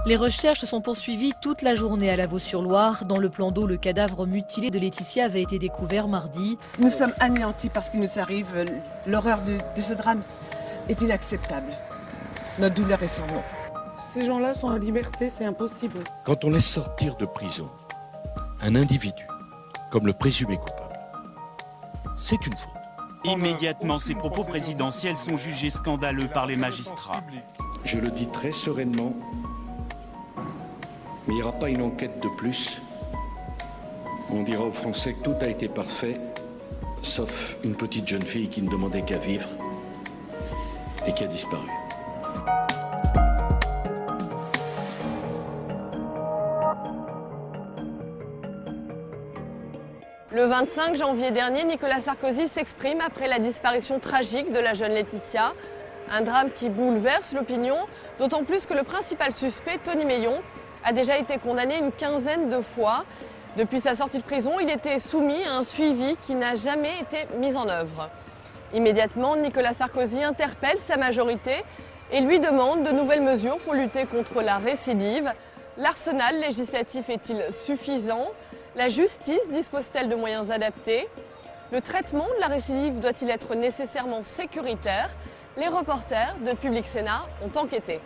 Les recherches se sont poursuivies toute la journée à Lavaux-sur-Loire. Dans le plan d'eau, le cadavre mutilé de Laetitia avait été découvert mardi. Nous sommes anéantis parce qu'il nous arrive. L'horreur de ce drame est inacceptable. Notre douleur est sans nom. Ces gens-là sont en liberté, c'est impossible. Quand on laisse sortir de prison un individu comme le présumé coupable, c'est une faute. Immédiatement, ces propos présidentiels sont jugés scandaleux par les magistrats. Je le dis très sereinement, mais il n'y aura pas une enquête de plus. On dira aux Français que tout a été parfait, sauf une petite jeune fille qui ne demandait qu'à vivre et qui a disparu. Le 25 janvier dernier, Nicolas Sarkozy s'exprime après la disparition tragique de la jeune Laetitia. Un drame qui bouleverse l'opinion, d'autant plus que le principal suspect, Tony Meillon, a déjà été condamné une quinzaine de fois. Depuis sa sortie de prison, il était soumis à un suivi qui n'a jamais été mis en œuvre. Immédiatement, Nicolas Sarkozy interpelle sa majorité et lui demande de nouvelles mesures pour lutter contre la récidive. L'arsenal législatif est-il suffisant ? La justice dispose-t-elle de moyens adaptés? Le traitement de la récidive doit-il être nécessairement sécuritaire? Les reporters de Public Sénat ont enquêté.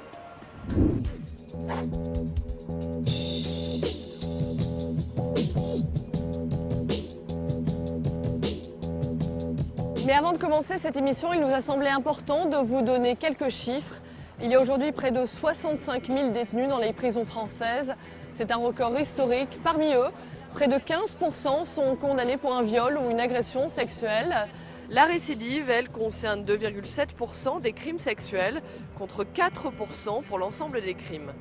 Mais avant de commencer cette émission, il nous a semblé important de vous donner quelques chiffres. Il y a aujourd'hui près de 65 000 détenus dans les prisons françaises. C'est un record historique. Parmi eux, près de 15% sont condamnés pour un viol ou une agression sexuelle. La récidive, elle, concerne 2,7% des crimes sexuels contre 4% pour l'ensemble des crimes.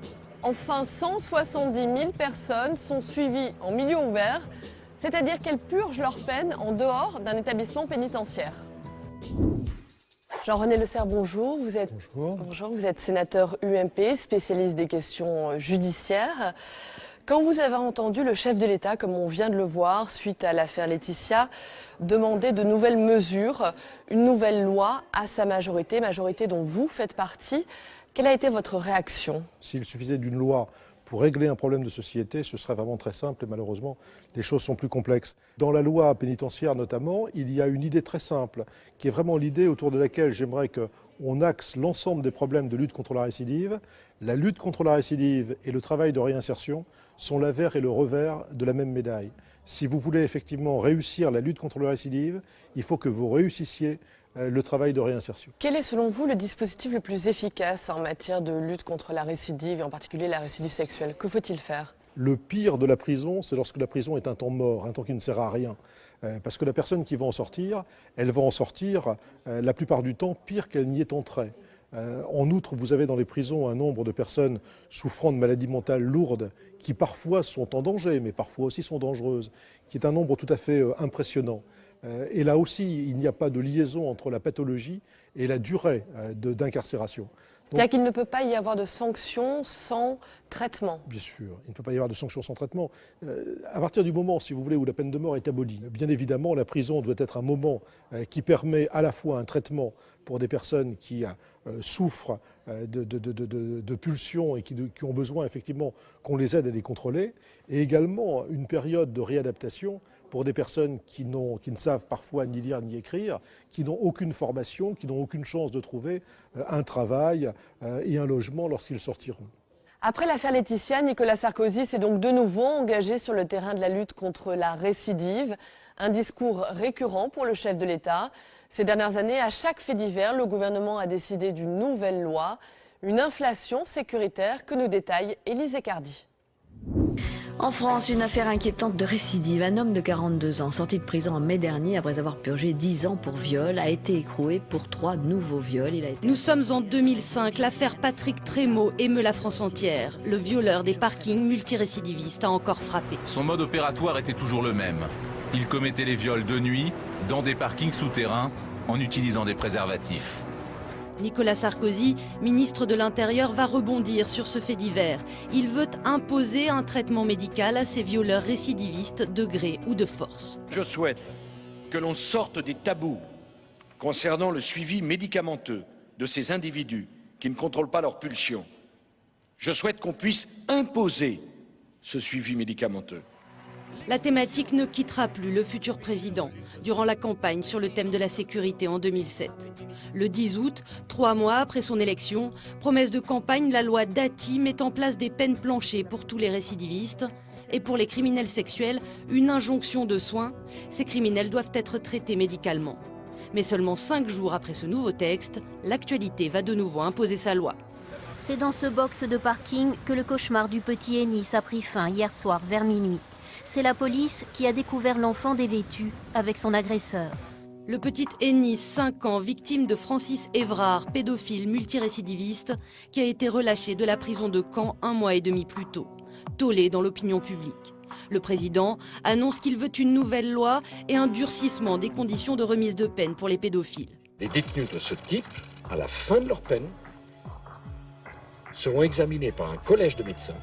Enfin, 170 000 personnes sont suivies en milieu ouvert, c'est-à-dire qu'elles purgent leur peine en dehors d'un établissement pénitentiaire. Jean-René Le Serre, bonjour. Bonjour. Vous êtes sénateur UMP, spécialiste des questions judiciaires. Quand vous avez entendu le chef de l'État, comme on vient de le voir, suite à l'affaire Laetitia, demander de nouvelles mesures, une nouvelle loi à sa majorité dont vous faites partie, quelle a été votre réaction? S'il suffisait d'une loi pour régler un problème de société, ce serait vraiment très simple et malheureusement, les choses sont plus complexes. Dans la loi pénitentiaire notamment, il y a une idée très simple, qui est vraiment l'idée autour de laquelle j'aimerais qu'on axe l'ensemble des problèmes de lutte contre la récidive. La lutte contre la récidive et le travail de réinsertion sont l'avers et le revers de la même médaille. Si vous voulez effectivement réussir la lutte contre la récidive, il faut que vous réussissiez le travail de réinsertion. Quel est selon vous le dispositif le plus efficace en matière de lutte contre la récidive et en particulier la récidive sexuelle? Que faut-il faire? Le pire de la prison, c'est lorsque la prison est un temps mort, un temps qui ne sert à rien. Parce que la personne qui va en sortir, elle va en sortir la plupart du temps pire qu'elle n'y est entrée. En outre, vous avez dans les prisons un nombre de personnes souffrant de maladies mentales lourdes qui parfois sont en danger, mais parfois aussi sont dangereuses, qui est un nombre tout à fait impressionnant. Et là aussi, il n'y a pas de liaison entre la pathologie et la durée d'incarcération. C'est-à-dire qu'il ne peut pas y avoir de sanctions sans traitement? Bien sûr, il ne peut pas y avoir de sanctions sans traitement. À partir du moment, si vous voulez, où la peine de mort est abolie, bien évidemment, la prison doit être un moment qui permet à la fois un traitement pour des personnes qui souffrent de pulsions et qui ont besoin effectivement qu'on les aide à les contrôler, et également une période de réadaptation pour des personnes qui ne savent parfois ni lire ni écrire, qui n'ont aucune formation, qui n'ont aucune chance de trouver un travail et un logement lorsqu'ils sortiront. Après l'affaire Laetitia, Nicolas Sarkozy s'est donc de nouveau engagé sur le terrain de la lutte contre la récidive. Un discours récurrent pour le chef de l'État. Ces dernières années, à chaque fait divers, le gouvernement a décidé d'une nouvelle loi, une inflation sécuritaire que nous détaille Élise Ecardi. En France, une affaire inquiétante de récidive. Un homme de 42 ans, sorti de prison en mai dernier après avoir purgé 10 ans pour viol, a été écroué pour 3 nouveaux viols. Nous sommes en 2005. L'affaire Patrick Trémaud émeut la France entière. Le violeur des parkings multirécidiviste a encore frappé. Son mode opératoire était toujours le même. Il commettait les viols de nuit, dans des parkings souterrains, en utilisant des préservatifs. Nicolas Sarkozy, ministre de l'Intérieur, va rebondir sur ce fait divers. Il veut imposer un traitement médical à ces violeurs récidivistes de gré ou de force. Je souhaite que l'on sorte des tabous concernant le suivi médicamenteux de ces individus qui ne contrôlent pas leurs pulsions. Je souhaite qu'on puisse imposer ce suivi médicamenteux. La thématique ne quittera plus le futur président durant la campagne sur le thème de la sécurité en 2007. Le 10 août, 3 mois après son élection, promesse de campagne, la loi Dati met en place des peines planchées pour tous les récidivistes. Et pour les criminels sexuels, une injonction de soins. Ces criminels doivent être traités médicalement. Mais seulement 5 jours après ce nouveau texte, l'actualité va de nouveau imposer sa loi. C'est dans ce box de parking que le cauchemar du petit Ennis a pris fin hier soir vers minuit. C'est la police qui a découvert l'enfant dévêtu avec son agresseur. Le petit Ennis, 5 ans, victime de Francis Évrard, pédophile multirécidiviste, qui a été relâché de la prison de Caen 1 mois et demi plus tôt. Tollé dans l'opinion publique. Le président annonce qu'il veut une nouvelle loi et un durcissement des conditions de remise de peine pour les pédophiles. Les détenus de ce type, à la fin de leur peine, seront examinés par un collège de médecins.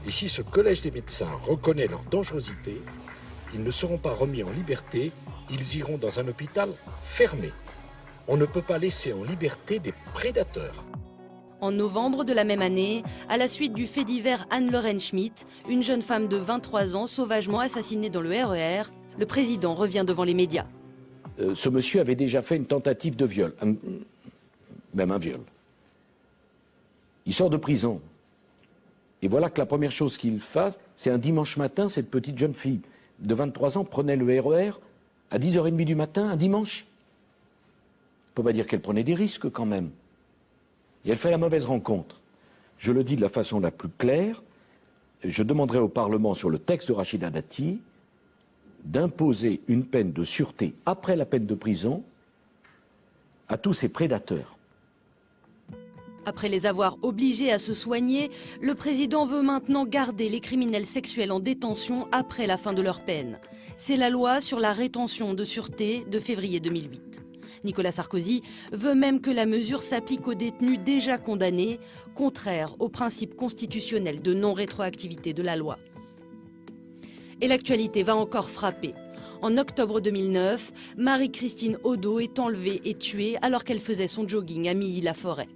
Et si ce collège des médecins reconnaît leur dangerosité, ils ne seront pas remis en liberté, ils iront dans un hôpital fermé. On ne peut pas laisser en liberté des prédateurs. En novembre de la même année, à la suite du fait divers Anne-Lorraine Schmitt, une jeune femme de 23 ans sauvagement assassinée dans le RER, le président revient devant les médias. Ce monsieur avait déjà fait une tentative de viol, même un viol. Il sort de prison. Et voilà que la première chose qu'il fasse, c'est un dimanche matin, cette petite jeune fille de 23 ans prenait le RER à 10h30 du matin, un dimanche. On ne peut pas dire qu'elle prenait des risques quand même. Et elle fait la mauvaise rencontre. Je le dis de la façon la plus claire, je demanderai au Parlement sur le texte de Rachida Dati d'imposer une peine de sûreté après la peine de prison à tous ces prédateurs. Après les avoir obligés à se soigner, le président veut maintenant garder les criminels sexuels en détention après la fin de leur peine. C'est la loi sur la rétention de sûreté de février 2008. Nicolas Sarkozy veut même que la mesure s'applique aux détenus déjà condamnés, contraire au principe constitutionnel de non-rétroactivité de la loi. Et l'actualité va encore frapper. En octobre 2009, Marie-Christine Odo est enlevée et tuée alors qu'elle faisait son jogging à Milly-la-Forêt.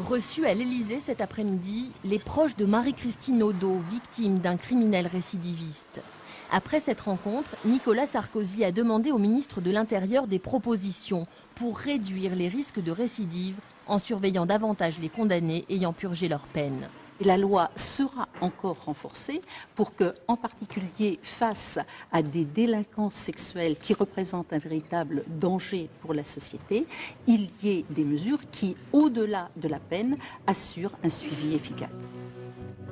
Reçus à l'Élysée cet après-midi, les proches de Marie-Christine Odo, victime d'un criminel récidiviste. Après cette rencontre, Nicolas Sarkozy a demandé au ministre de l'Intérieur des propositions pour réduire les risques de récidive en surveillant davantage les condamnés ayant purgé leur peine. Et la loi sera encore renforcée pour que, en particulier face à des délinquants sexuels qui représentent un véritable danger pour la société, il y ait des mesures qui, au-delà de la peine, assurent un suivi efficace.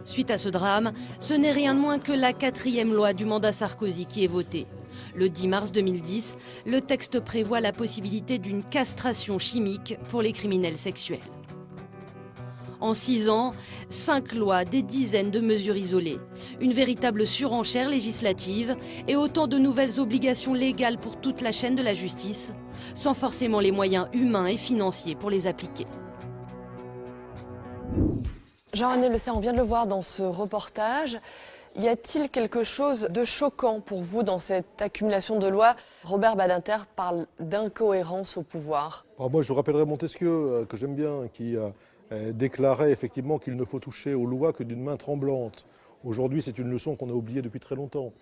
Suite à ce drame, ce n'est rien de moins que la 4e loi du mandat Sarkozy qui est votée. Le 10 mars 2010, le texte prévoit la possibilité d'une castration chimique pour les criminels sexuels. En 6 ans, 5 lois, des dizaines de mesures isolées, une véritable surenchère législative et autant de nouvelles obligations légales pour toute la chaîne de la justice, sans forcément les moyens humains et financiers pour les appliquer. Jean-René Le Serre, on vient de le voir dans ce reportage. Y a-t-il quelque chose de choquant pour vous dans cette accumulation de lois? Robert Badinter parle d'incohérence au pouvoir. Alors moi, je rappellerai Montesquieu, que j'aime bien, qui déclarait effectivement qu'il ne faut toucher aux lois que d'une main tremblante. Aujourd'hui, c'est une leçon qu'on a oubliée depuis très longtemps.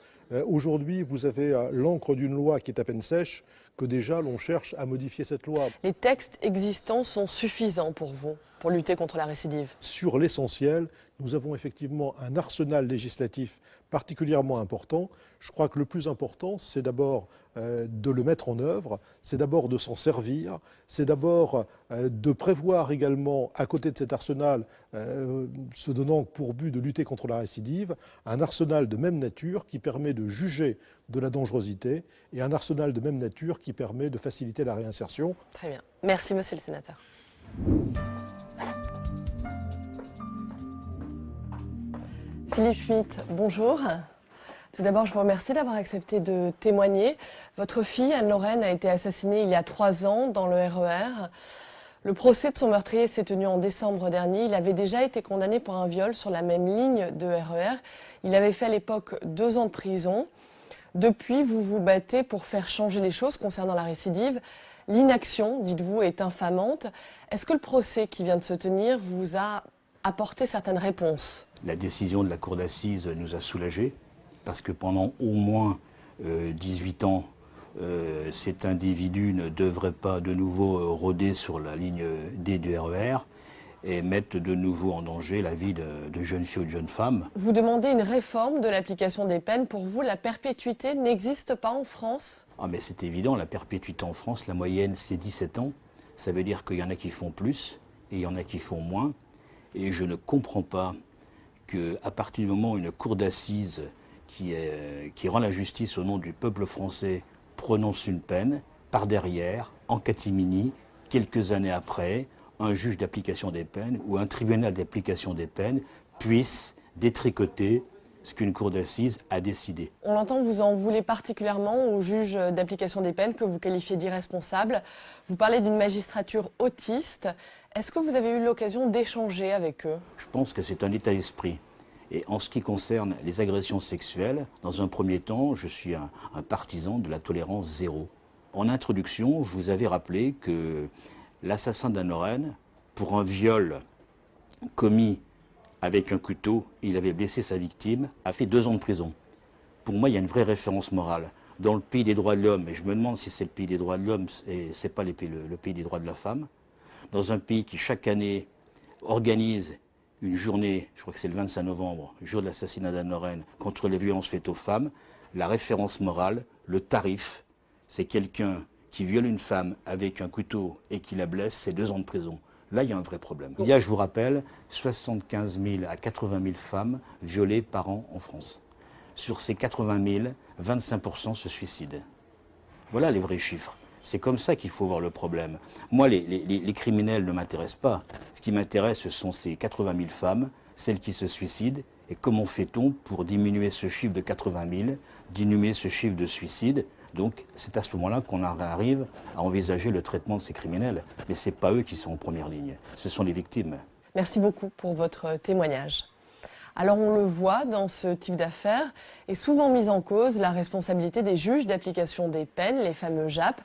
Aujourd'hui, vous avez l'encre d'une loi qui est à peine sèche, que déjà l'on cherche à modifier cette loi. Les textes existants sont suffisants pour vous, pour lutter contre la récidive? Sur l'essentiel, nous avons effectivement un arsenal législatif particulièrement important. Je crois que le plus important, c'est d'abord de le mettre en œuvre, c'est d'abord de s'en servir, c'est d'abord de prévoir également, à côté de cet arsenal, se donnant pour but de lutter contre la récidive, un arsenal de même nature qui permet de juger de la dangerosité et un arsenal de même nature qui permet de faciliter la réinsertion. Très bien. Merci, monsieur le sénateur. Philippe Schmitt, bonjour. Tout d'abord, je vous remercie d'avoir accepté de témoigner. Votre fille, Anne-Lorraine, a été assassinée il y a 3 ans dans le RER. Le procès de son meurtrier s'est tenu en décembre dernier. Il avait déjà été condamné pour un viol sur la même ligne de RER. Il avait fait à l'époque 2 ans de prison. Depuis, vous vous battez pour faire changer les choses concernant la récidive. L'inaction, dites-vous, est infamante. Est-ce que le procès qui vient de se tenir vous a apporter certaines réponses. La décision de la cour d'assises nous a soulagés, parce que pendant au moins 18 ans, cet individu ne devrait pas de nouveau rôder sur la ligne D du RER et mettre de nouveau en danger la vie de jeunes filles ou de jeunes femmes. Vous demandez une réforme de l'application des peines. Pour vous, la perpétuité n'existe pas en France? Ah mais c'est évident, la perpétuité en France, la moyenne c'est 17 ans. Ça veut dire qu'il y en a qui font plus et il y en a qui font moins. Et je ne comprends pas qu'à partir du moment où une cour d'assises qui rend la justice au nom du peuple français prononce une peine, par derrière, en catimini, quelques années après, un juge d'application des peines ou un tribunal d'application des peines puisse détricoter ce qu'une cour d'assises a décidé. On l'entend, vous en voulez particulièrement au juge d'application des peines que vous qualifiez d'irresponsable. Vous parlez d'une magistrature autiste. Est-ce que vous avez eu l'occasion d'échanger avec eux? Je pense que c'est un état d'esprit. Et en ce qui concerne les agressions sexuelles, dans un premier temps, je suis un partisan de la tolérance zéro. En introduction, vous avez rappelé que l'assassin d'Anne Lorraine, pour un viol commis avec un couteau, il avait blessé sa victime, a fait 2 ans de prison. Pour moi, il y a une vraie référence morale. Dans le pays des droits de l'homme, et je me demande si c'est le pays des droits de l'homme et c'est pas le pays des droits de la femme, dans un pays qui chaque année organise une journée, je crois que c'est le 25 novembre, jour de l'assassinat d'Anne Lorraine, contre les violences faites aux femmes, la référence morale, le tarif, c'est quelqu'un qui viole une femme avec un couteau et qui la blesse, c'est 2 ans de prison. Là, il y a un vrai problème. Il y a, je vous rappelle, 75 000 à 80 000 femmes violées par an en France. Sur ces 80 000, 25% se suicident. Voilà les vrais chiffres. C'est comme ça qu'il faut voir le problème. Moi, les criminels ne m'intéressent pas. Ce qui m'intéresse, ce sont ces 80 000 femmes, celles qui se suicident. Et comment fait-on pour diminuer ce chiffre de 80 000, diminuer ce chiffre de suicide? Donc c'est à ce moment-là qu'on arrive à envisager le traitement de ces criminels. Mais ce n'est pas eux qui sont en première ligne, ce sont les victimes. Merci beaucoup pour votre témoignage. Alors on le voit, dans ce type d'affaires, est souvent mise en cause la responsabilité des juges d'application des peines, les fameux JAP,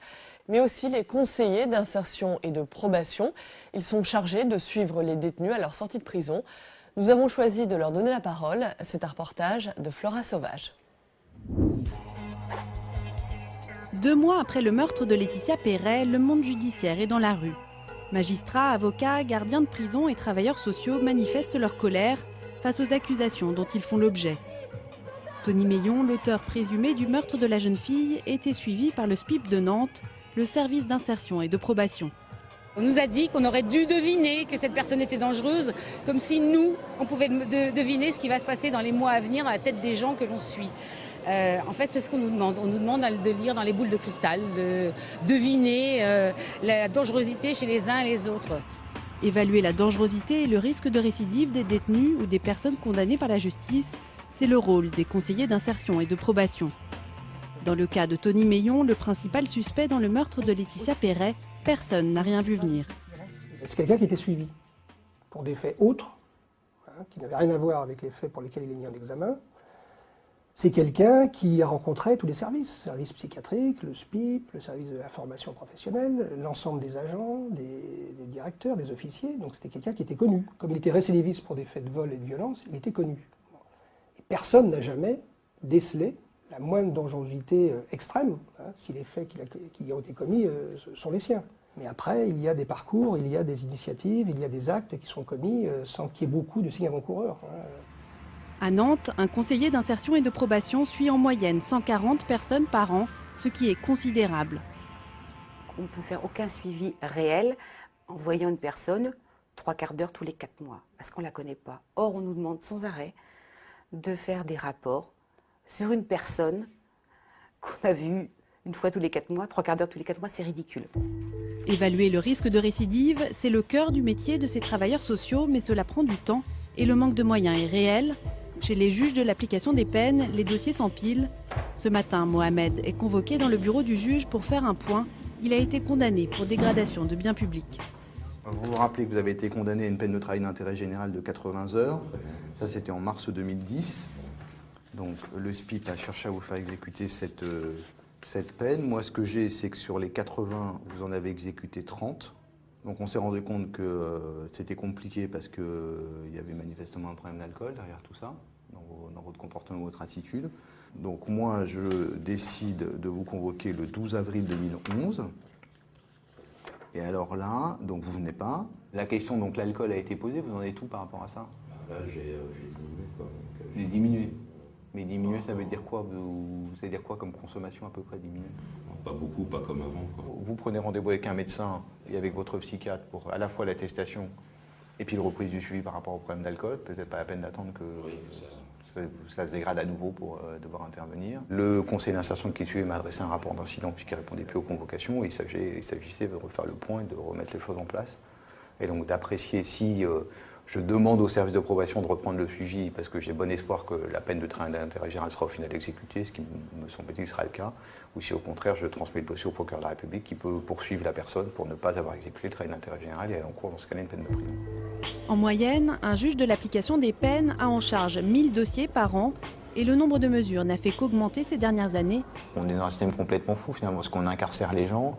mais aussi les conseillers d'insertion et de probation. Ils sont chargés de suivre les détenus à leur sortie de prison. Nous avons choisi de leur donner la parole. C'est un reportage de Flora Sauvage. 2 mois après le meurtre de Laetitia Perret, le monde judiciaire est dans la rue. Magistrats, avocats, gardiens de prison et travailleurs sociaux manifestent leur colère face aux accusations dont ils font l'objet. Tony Meillon, l'auteur présumé du meurtre de la jeune fille, était suivi par le SPIP de Nantes, le service d'insertion et de probation. On nous a dit qu'on aurait dû deviner que cette personne était dangereuse, comme si nous, on pouvait deviner ce qui va se passer dans les mois à venir à la tête des gens que l'on suit. En fait, c'est ce qu'on nous demande. On nous demande de lire dans les boules de cristal, de deviner la dangerosité chez les uns et les autres. Évaluer la dangerosité et le risque de récidive des détenus ou des personnes condamnées par la justice, c'est le rôle des conseillers d'insertion et de probation. Dans le cas de Tony Meillon, le principal suspect dans le meurtre de Laetitia Perret, personne n'a rien vu venir. C'est quelqu'un qui était suivi pour des faits autres, qui n'avaient rien à voir avec les faits pour lesquels il est mis en examen. C'est quelqu'un qui a rencontré tous les services psychiatriques, le SPIP, le service de la formation professionnelle, l'ensemble des agents, des directeurs, des officiers. Donc c'était quelqu'un qui était connu. Comme il était récidiviste pour des faits de vol et de violence, il était connu. Et personne n'a jamais décelé la moindre dangerosité extrême, si les faits qui ont été commis sont les siens. Mais après, il y a des parcours, il y a des initiatives, il y a des actes qui sont commis sans qu'il y ait beaucoup de signes avant-coureurs. À Nantes, un conseiller d'insertion et de probation suit en moyenne 140 personnes par an, ce qui est considérable. On ne peut faire aucun suivi réel en voyant une personne 3/4 d'heure tous les 4 mois, parce qu'on ne la connaît pas. Or, on nous demande sans arrêt de faire des rapports sur une personne qu'on a vue une fois tous les 4 mois, 3/4 d'heure tous les 4 mois, c'est ridicule. Évaluer le risque de récidive, c'est le cœur du métier de ces travailleurs sociaux, mais cela prend du temps et le manque de moyens est réel. Chez les juges de l'application des peines, les dossiers s'empilent. Ce matin, Mohamed est convoqué dans le bureau du juge pour faire un point. Il a été condamné pour dégradation de biens publics. Vous vous rappelez que vous avez été condamné à une peine de travail d'intérêt général de 80 heures. Ça, c'était en mars 2010. Donc, le SPIP a cherché à vous faire exécuter cette peine. Moi, ce que j'ai, c'est que sur les 80, vous en avez exécuté 30. Donc on s'est rendu compte que c'était compliqué parce qu'il y avait manifestement un problème d'alcool derrière tout ça, dans votre comportement, votre attitude. Donc moi, je décide de vous convoquer le 12 avril 2011. Et alors là, donc vous venez pas. La question, donc l'alcool a été posée, vous en êtes où par rapport à ça? Là, j'ai diminué, quoi. J'ai diminué. Mais diminuer, ça veut dire quoi? Ça veut dire quoi comme consommation à peu près diminuer? Pas beaucoup, pas comme avant, quoi. Vous prenez rendez-vous avec un médecin et avec votre psychiatre pour à la fois l'attestation et puis le reprise du suivi par rapport au problème d'alcool. Peut-être pas la peine d'attendre que ça se dégrade à nouveau pour devoir intervenir. Le conseil d'insertion qui suivait m'a adressé un rapport d'incident puisqu'il ne répondait plus aux convocations. Il s'agissait de refaire le point et de remettre les choses en place. Et donc d'apprécier si je demande au service de probation de reprendre le suivi parce que j'ai bon espoir que la peine de train d'intérêt général sera au final exécutée, ce qui me semble-t-il sera le cas, ou si au contraire je transmets le dossier au procureur de la République qui peut poursuivre la personne pour ne pas avoir exécuté le travail d'intérêt général et elle encourt dans ce cas-là une peine de prison. En moyenne, un juge de l'application des peines a en charge 1000 dossiers par an et le nombre de mesures n'a fait qu'augmenter ces dernières années. On est dans un système complètement fou finalement, parce qu'on incarcère les gens,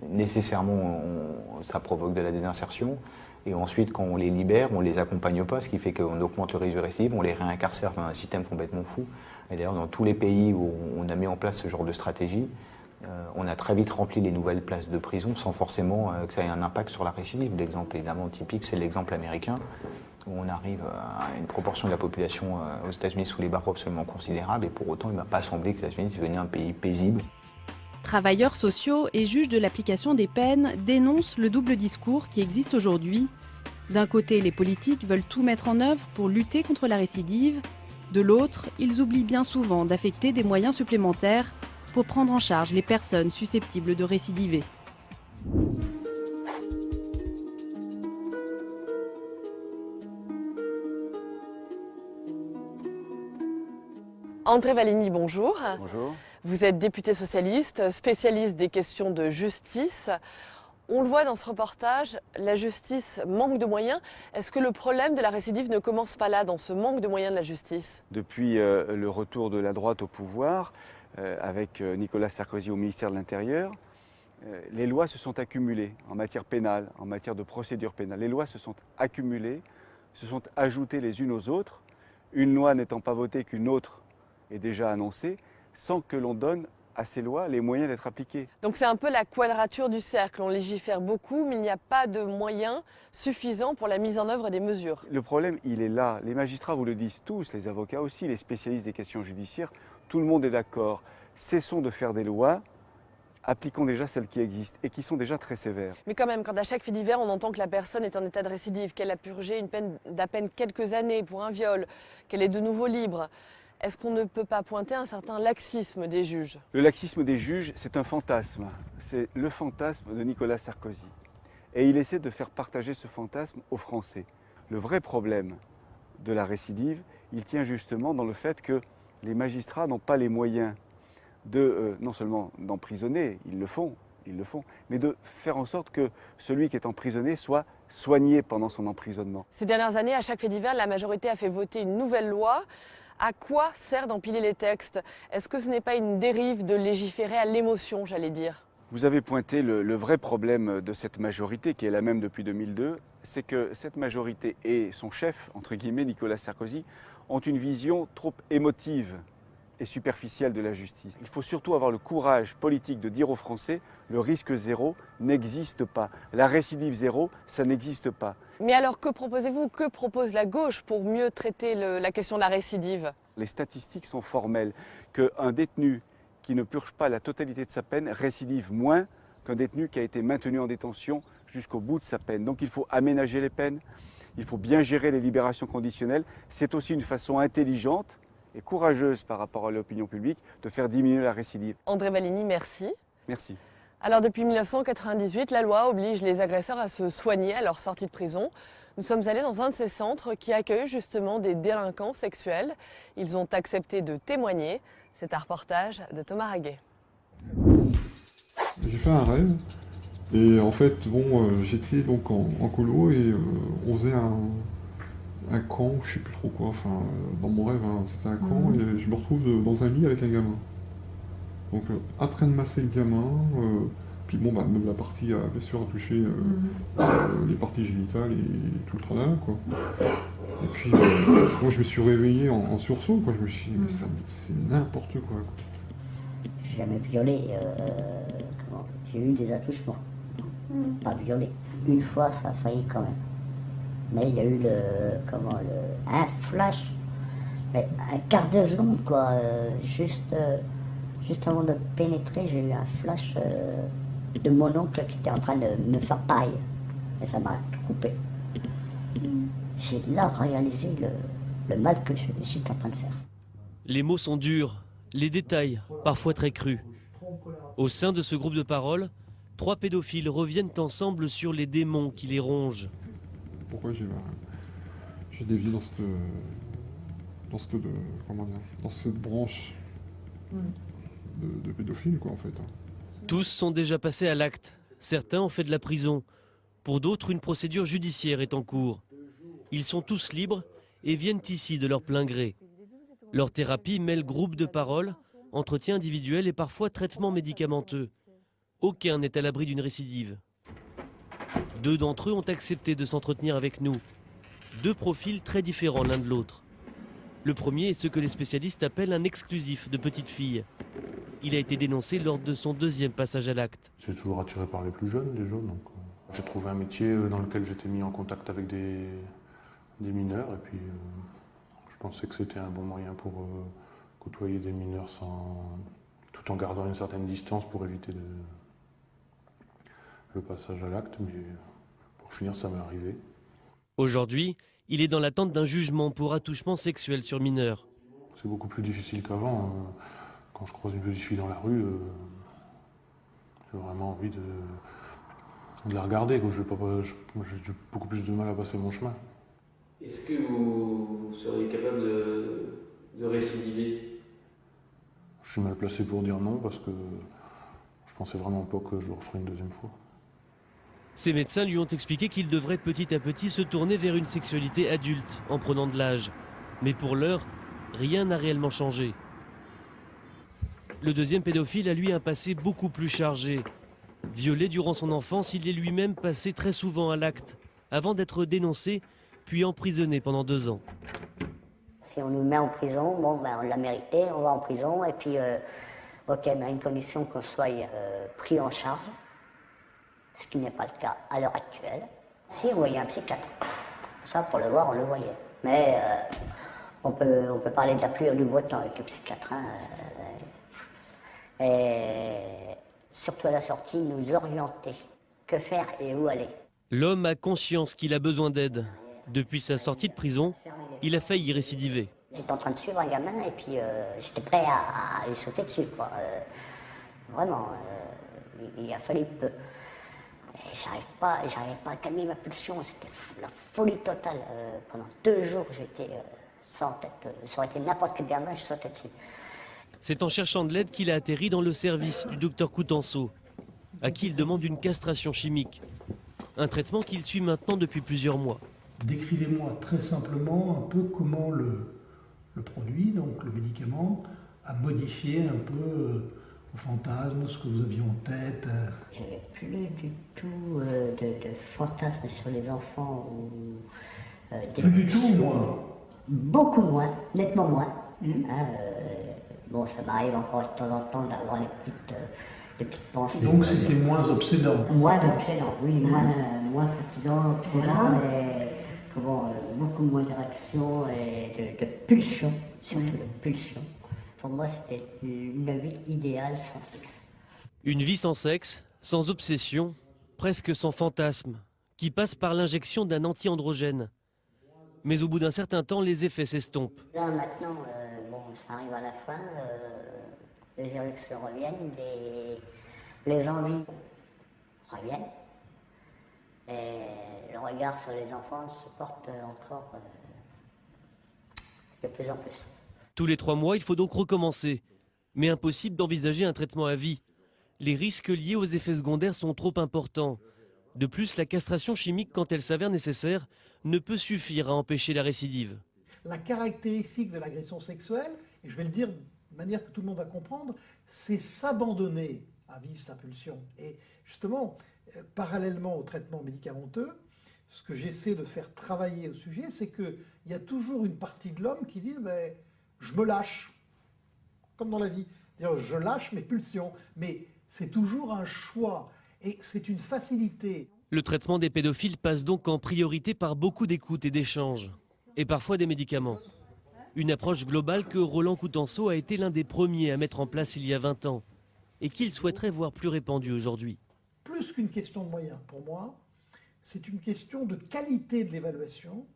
nécessairement ça provoque de la désinsertion. Et ensuite, quand on les libère, on ne les accompagne pas, ce qui fait qu'on augmente le risque de récidive, on les réincarcère, enfin, un système complètement fou. Et d'ailleurs, dans tous les pays où on a mis en place ce genre de stratégie, on a très vite rempli les nouvelles places de prison sans forcément que ça ait un impact sur la récidive. L'exemple évidemment typique, c'est l'exemple américain, où on arrive à une proportion de la population aux États-Unis sous les barreaux absolument considérable, et pour autant, il ne m'a pas semblé que les États-Unis devenaient un pays paisible. Travailleurs sociaux et juges de l'application des peines dénoncent le double discours qui existe aujourd'hui. D'un côté, les politiques veulent tout mettre en œuvre pour lutter contre la récidive. De l'autre, ils oublient bien souvent d'affecter des moyens supplémentaires pour prendre en charge les personnes susceptibles de récidiver. André Valigny, bonjour. Bonjour. Vous êtes député socialiste, spécialiste des questions de justice. On le voit dans ce reportage, la justice manque de moyens. Est-ce que le problème de la récidive ne commence pas là, dans ce manque de moyens de la justice? Depuis le retour de la droite au pouvoir, avec Nicolas Sarkozy au ministère de l'Intérieur, les lois se sont accumulées en matière pénale, en matière de procédure pénale. Les lois se sont accumulées, se sont ajoutées les unes aux autres, une loi n'étant pas votée qu'une autre est déjà annoncée, sans que l'on donne à ces lois les moyens d'être appliquées. Donc c'est un peu la quadrature du cercle. On légifère beaucoup, mais il n'y a pas de moyens suffisants pour la mise en œuvre des mesures. Le problème, il est là. Les magistrats vous le disent tous, les avocats aussi, les spécialistes des questions judiciaires, tout le monde est d'accord. Cessons de faire des lois, appliquons déjà celles qui existent et qui sont déjà très sévères. Mais quand même, quand à chaque fait divers, on entend que la personne est en état de récidive, qu'elle a purgé une peine d'à peine quelques années pour un viol, qu'elle est de nouveau libre, est-ce qu'on ne peut pas pointer un certain laxisme des juges? Le laxisme des juges, c'est un fantasme. C'est le fantasme de Nicolas Sarkozy. Et il essaie de faire partager ce fantasme aux Français. Le vrai problème de la récidive, il tient justement dans le fait que les magistrats n'ont pas les moyens de, non seulement d'emprisonner, ils le font, mais de faire en sorte que celui qui est emprisonné soit soigné pendant son emprisonnement. Ces dernières années, à chaque fait divers, la majorité a fait voter une nouvelle loi. À quoi sert d'empiler les textes? Est-ce que ce n'est pas une dérive de légiférer à l'émotion, j'allais dire? Vous avez pointé le vrai problème de cette majorité, qui est la même depuis 2002, c'est que cette majorité et son chef, entre guillemets, Nicolas Sarkozy, ont une vision trop émotive et superficielle de la justice. Il faut surtout avoir le courage politique de dire aux Français, le risque zéro n'existe pas. La récidive zéro, ça n'existe pas. Mais alors que proposez-vous? Que propose la gauche pour mieux traiter la question de la récidive? Les statistiques sont formelles, qu'un détenu qui ne purge pas la totalité de sa peine récidive moins qu'un détenu qui a été maintenu en détention jusqu'au bout de sa peine. Donc il faut aménager les peines, il faut bien gérer les libérations conditionnelles. C'est aussi une façon intelligente et courageuse par rapport à l'opinion publique de faire diminuer la récidive. André Valigny, merci. Merci. Alors depuis 1998, la loi oblige les agresseurs à se soigner à leur sortie de prison. Nous sommes allés dans un de ces centres qui accueille justement des délinquants sexuels. Ils ont accepté de témoigner. C'est un reportage de Thomas Raguet. J'ai fait un rêve et en fait j'étais donc en colo et on faisait un camp, je sais plus trop quoi, enfin dans mon rêve c'était un camp et je me retrouve dans un lit avec un gamin. Donc en train de masser le gamin, Puis bon, bah, même la partie bien sûr a touché les parties génitales et tout le tralala, quoi. Et puis, moi je me suis réveillé en sursaut, quoi. Je me suis dit, mais c'est n'importe quoi. J'ai jamais violé, j'ai eu des attouchements, pas violé. Une fois, ça a failli quand même. Mais il y a eu un flash, mais un quart de seconde, quoi. Juste avant de pénétrer, j'ai eu un flash de mon oncle qui était en train de me faire pareil. Et ça m'a coupé. J'ai là réalisé le mal que je suis en train de faire. Les mots sont durs, les détails, parfois très crus. Au sein de ce groupe de parole, 3 pédophiles reviennent ensemble sur les démons qui les rongent. Pourquoi j'ai dévié dans cette branche de pédophiles, quoi, en fait. Tous sont déjà passés à l'acte. Certains ont fait de la prison. Pour d'autres, une procédure judiciaire est en cours. Ils sont tous libres et viennent ici de leur plein gré. Leur thérapie mêle groupe de parole, entretien individuel et parfois traitement médicamenteux. Aucun n'est à l'abri d'une récidive. 2 d'entre eux ont accepté de s'entretenir avec nous. 2 profils très différents l'un de l'autre. Le premier est ce que les spécialistes appellent un exclusif de petite fille. Il a été dénoncé lors de son 2e passage à l'acte. J'ai toujours attiré par les plus jeunes déjà, donc j'ai trouvé un métier dans lequel j'étais mis en contact avec des mineurs, et puis je pensais que c'était un bon moyen pour côtoyer des mineurs tout en gardant une certaine distance pour éviter le passage à l'acte, mais pour finir ça m'est arrivé. Aujourd'hui, il est dans l'attente d'un jugement pour attouchement sexuel sur mineur. C'est beaucoup plus difficile qu'avant. Quand je croise une petite fille dans la rue, j'ai vraiment envie de la regarder. J'ai beaucoup plus de mal à passer mon chemin. Est-ce que vous seriez capable de récidiver? Je suis mal placé pour dire non parce que je pensais vraiment pas que je le referais une 2e fois. Ses médecins lui ont expliqué qu'il devrait petit à petit se tourner vers une sexualité adulte en prenant de l'âge. Mais pour l'heure, rien n'a réellement changé. Le 2e pédophile a lui un passé beaucoup plus chargé. Violé durant son enfance, il est lui-même passé très souvent à l'acte, avant d'être dénoncé, puis emprisonné pendant 2 ans. Si on nous met en prison, bon, ben, on l'a mérité, on va en prison, et puis, ok, mais à une condition qu'on soit pris en charge, ce qui n'est pas le cas à l'heure actuelle. Si on voyait un psychiatre, ça pour le voir, on le voyait. Mais on peut parler de la pluie ou du beau temps avec le psychiatre. Hein, et surtout à la sortie, nous orienter. Que faire et où aller. L'homme a conscience qu'il a besoin d'aide. Depuis sa sortie de prison, il a failli récidiver. J'étais en train de suivre un gamin et puis j'étais prêt à lui sauter dessus, quoi. Vraiment, il a fallu peu. Et j'arrivais pas à calmer ma pulsion, c'était la folie totale. Pendant 2 jours, j'étais sans tête. Ça aurait été n'importe quel gamin, je sautais dessus. C'est en cherchant de l'aide qu'il a atterri dans le service du docteur Coutenceau, à qui il demande une castration chimique. Un traitement qu'il suit maintenant depuis plusieurs mois. Décrivez-moi très simplement un peu comment le produit, donc le médicament, a modifié un peu vos fantasmes, ce que vous aviez en tête. J'avais plus du tout de fantasmes sur les enfants. Plus du tout, moins. Beaucoup moins, nettement moins. Bon, ça m'arrive encore de temps en temps d'avoir les petites pensées. Donc c'était moins obsédant. Moins obsédant, oui, moins fatigant, obsédant, mais beaucoup moins d'érection et de pulsion, surtout de pulsion. Pour moi, c'était une vie idéale sans sexe. Une vie sans sexe, sans obsession, presque sans fantasme, qui passe par l'injection d'un anti-androgène. Mais au bout d'un certain temps, les effets s'estompent. Là, maintenant, ça arrive à la fin, les érections reviennent, les envies reviennent, et le regard sur les enfants se porte encore de plus en plus. Tous les 3 mois, il faut donc recommencer. Mais impossible d'envisager un traitement à vie. Les risques liés aux effets secondaires sont trop importants. De plus, la castration chimique, quand elle s'avère nécessaire, ne peut suffire à empêcher la récidive. La caractéristique de l'agression sexuelle, et je vais le dire de manière que tout le monde va comprendre, c'est s'abandonner à vivre sa pulsion. Et justement, parallèlement au traitement médicamenteux, ce que j'essaie de faire travailler au sujet, c'est qu'il y a toujours une partie de l'homme qui dit mais, « je me lâche », comme dans la vie. Je lâche mes pulsions, mais c'est toujours un choix et c'est une facilité. Le traitement des pédophiles passe donc en priorité par beaucoup d'écoute et d'échanges, et parfois des médicaments. Une approche globale que Roland Coutenceau a été l'un des premiers à mettre en place il y a 20 ans, et qu'il souhaiterait voir plus répandue aujourd'hui. Plus qu'une question de moyens, pour moi, c'est une question de qualité de l'évaluation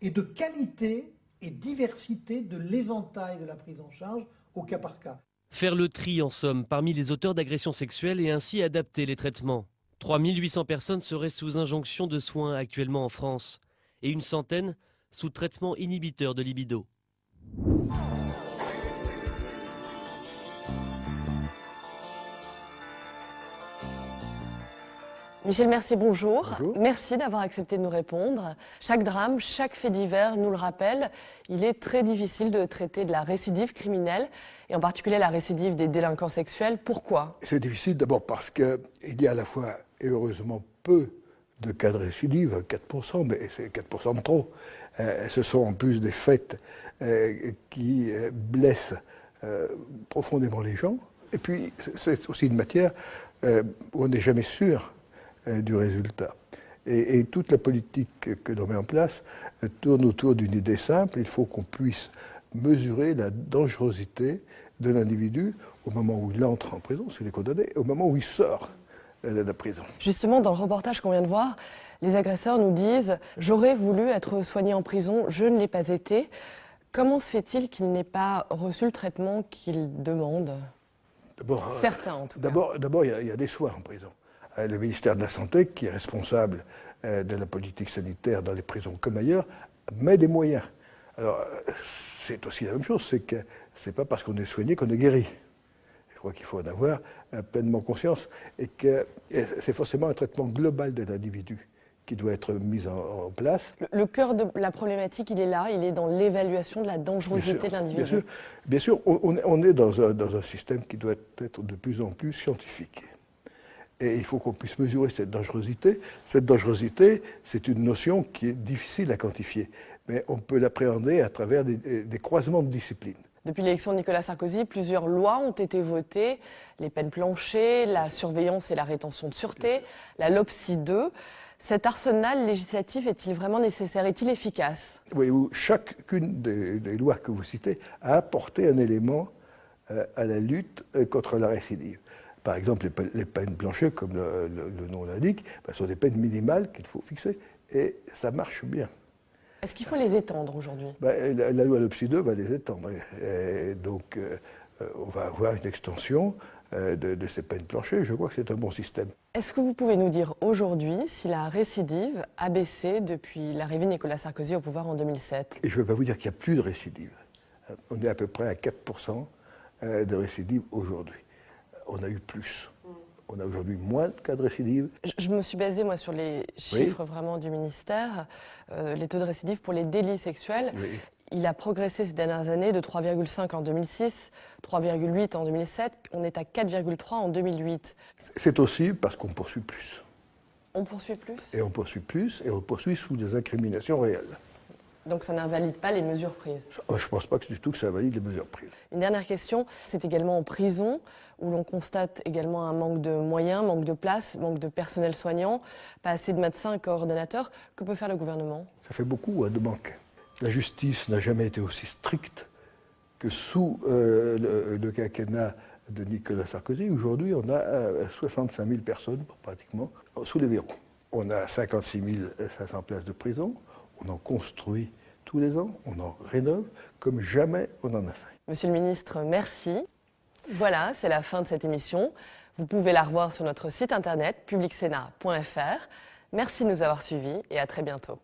et de qualité et diversité de l'éventail de la prise en charge au cas par cas. Faire le tri, en somme, parmi les auteurs d'agressions sexuelles et ainsi adapter les traitements. 3800 personnes seraient sous injonction de soins actuellement en France et une centaine sous traitement inhibiteur de libido. Michel Mercier, bonjour. Bonjour. Merci d'avoir accepté de nous répondre. Chaque drame, chaque fait divers nous le rappelle. Il est très difficile de traiter de la récidive criminelle, et en particulier la récidive des délinquants sexuels. Pourquoi? C'est difficile d'abord parce qu'il y a à la fois, et heureusement, peu de cas de récidive, 4%, mais c'est 4% de trop. Ce sont en plus des faits qui blessent profondément les gens. Et puis, c'est aussi une matière où on n'est jamais sûr du résultat. Et toute la politique que l'on met en place tourne autour d'une idée simple. Il faut qu'on puisse mesurer la dangerosité de l'individu au moment où il entre en prison, s'il est condamné, et au moment où il sort de la prison. Justement, dans le reportage qu'on vient de voir, les agresseurs nous disent « J'aurais voulu être soigné en prison, je ne l'ai pas été ». Comment se fait-il qu'il n'ait pas reçu le traitement qu'il demande? Certains, en tout cas. D'abord, il y a des soins en prison. Le ministère de la Santé, qui est responsable de la politique sanitaire dans les prisons comme ailleurs, met des moyens. Alors, c'est aussi la même chose, c'est que ce n'est pas parce qu'on est soigné qu'on est guéri. Je crois qu'il faut en avoir pleinement conscience et que c'est forcément un traitement global de l'individu qui doit être mis en place. Le cœur de la problématique, il est là, il est dans l'évaluation de la dangerosité de l'individu. Bien sûr, on est dans un système qui doit être de plus en plus scientifique. Et il faut qu'on puisse mesurer cette dangerosité. Cette dangerosité, c'est une notion qui est difficile à quantifier, mais on peut l'appréhender à travers des croisements de disciplines. Depuis l'élection de Nicolas Sarkozy, plusieurs lois ont été votées, les peines planchers, la surveillance et la rétention de sûreté, la LOPSI 2. Cet arsenal législatif est-il vraiment nécessaire? Est-il efficace? Voyez-vous, chacune des lois que vous citez a apporté un élément à la lutte contre la récidive. Par exemple, les peines planchers, comme le nom l'indique, sont des peines minimales qu'il faut fixer, et ça marche bien. Est-ce qu'il faut les étendre aujourd'hui? La loi LOPSI 2 va les étendre. Et donc, on va avoir une extension de ces peines planchers. Je crois que c'est un bon système. Est-ce que vous pouvez nous dire aujourd'hui si la récidive a baissé depuis l'arrivée de Nicolas Sarkozy au pouvoir en 2007? Et je ne vais pas vous dire qu'il n'y a plus de récidive. On est à peu près à 4% de récidive aujourd'hui. On a eu plus. On a aujourd'hui moins de cas de récidive. Je me suis basée, moi, sur les chiffres vraiment du ministère. Les taux de récidive pour les délits sexuels, il a progressé ces dernières années de 3,5 en 2006, 3,8 en 2007. On est à 4,3 en 2008. C'est aussi parce qu'on poursuit plus. On poursuit plus? Et on poursuit plus, et on poursuit sous des incriminations réelles. Donc ça n'invalide pas les mesures prises? Je ne pense pas du tout que ça invalide les mesures prises. Une dernière question, c'est également en prison, où l'on constate également un manque de moyens, manque de place, manque de personnel soignant, pas assez de médecins et coordonnateurs. Que peut faire le gouvernement? Ça fait beaucoup de manque. La justice n'a jamais été aussi stricte que sous le quinquennat de Nicolas Sarkozy. Aujourd'hui, on a 65 000 personnes, pratiquement, sous les verrous. On a 56 500 places de prison. On en construit tous les ans, on en rénove comme jamais on en a fait. Monsieur le ministre, merci. Voilà, c'est la fin de cette émission. Vous pouvez la revoir sur notre site internet publicsénat.fr. Merci de nous avoir suivis et à très bientôt.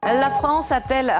La France a-t-elle